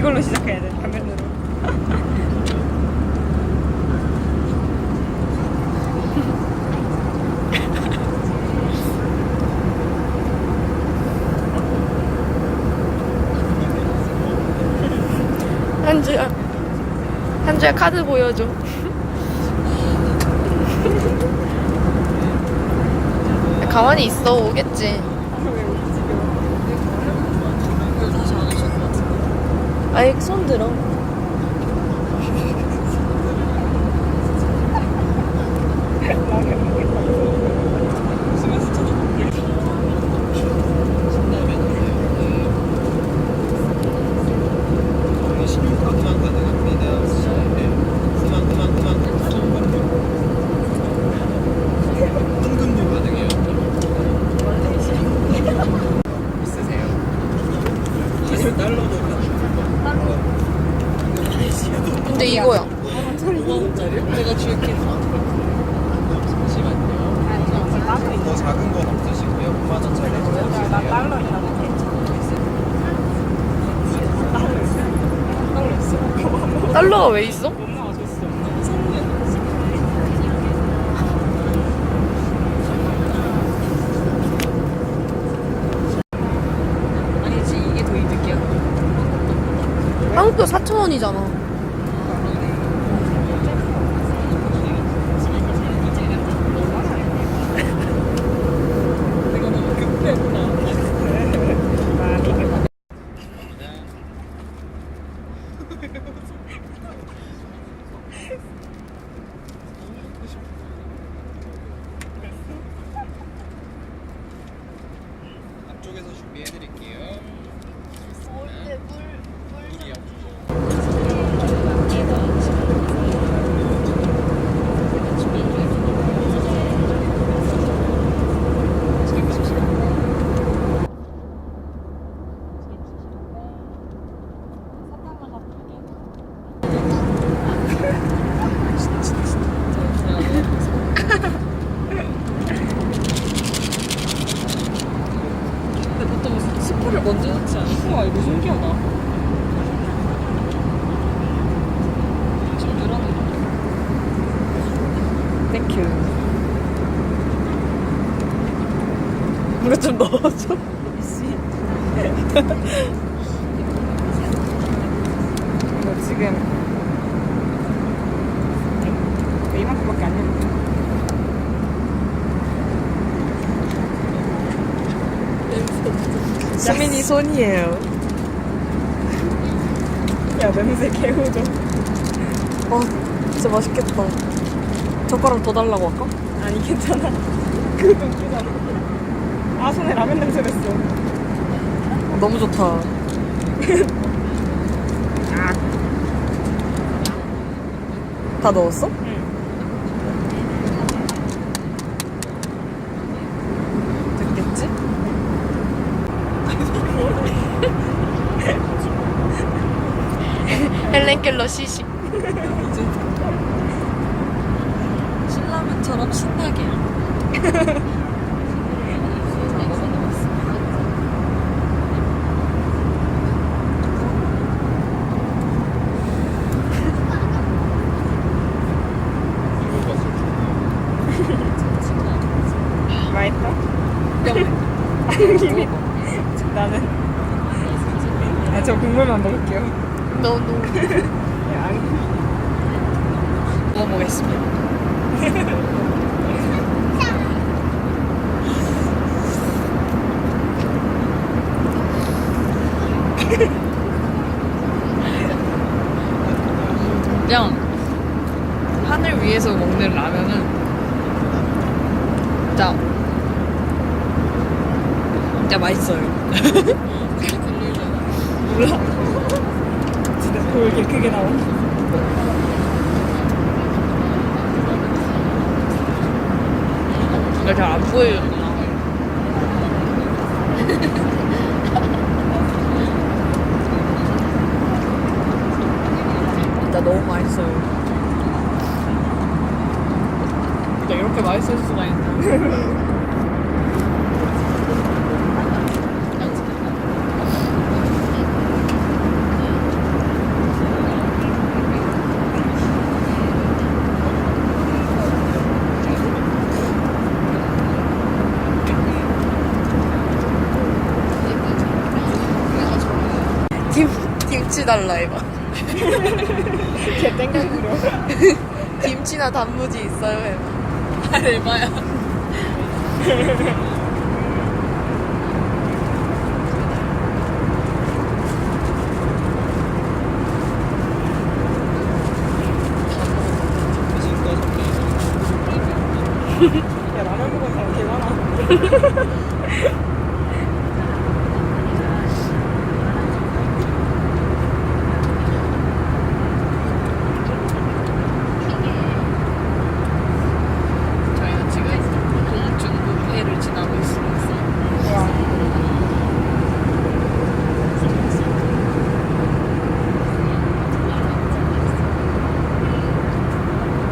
이걸로 시작해야 돼. 화면으로. 한주야 카드 보여줘. 가만히 있어. 오겠지. 아이 손 들어. 근데 이거야. 5만원짜리? 내가 줄게. 잠시만요. 더 작은 건 없으시고요. 5만원짜리 주세요. 달러 있다고. 달러가 왜 있어? 엄마가 줬어. 아니지, 이게 더 이득이야. 한국도 4,000원이잖아. 내가 너무 급했구나. 앞쪽에서 준비해드릴게요. 물이요. 근데 보통 스프를 먼저 넣지 않아? 우와, 이거 신기하다. 좀 늘어나. 땡큐. 이거 좀 넣어줘. 이거 지금 이만큼밖에 안 되는데. 수민이 손이에요. 야 냄새 개우죠. 와 진짜 맛있겠다. 젓가락 더 달라고 할까? 아니 괜찮아. 그거 웃기잖아. 아 손에 라면 냄새 났어. 너무 좋다. 다 넣었어? 됐겠지? 헬렌켈러 시식. 신라면처럼 신나게. 맛있어? 영. 나는 저 국물만 먹을게요. 너무 야, 먹어보겠습니다. 그냥 하늘 위에서 먹는 라면은 진짜 맛있어요. 몰라. 진짜 왜 이렇게 크게 나와? 이거 잘 안 보여요. 진짜 너무 맛있어요. 진짜 이렇게 맛있을 수가 있나? 김치 달라 해봐. 개 땡깡부려. 김치나 단무지 있어요 해봐. 아, 대박야. 야 라면 먹은 사람 개 많아.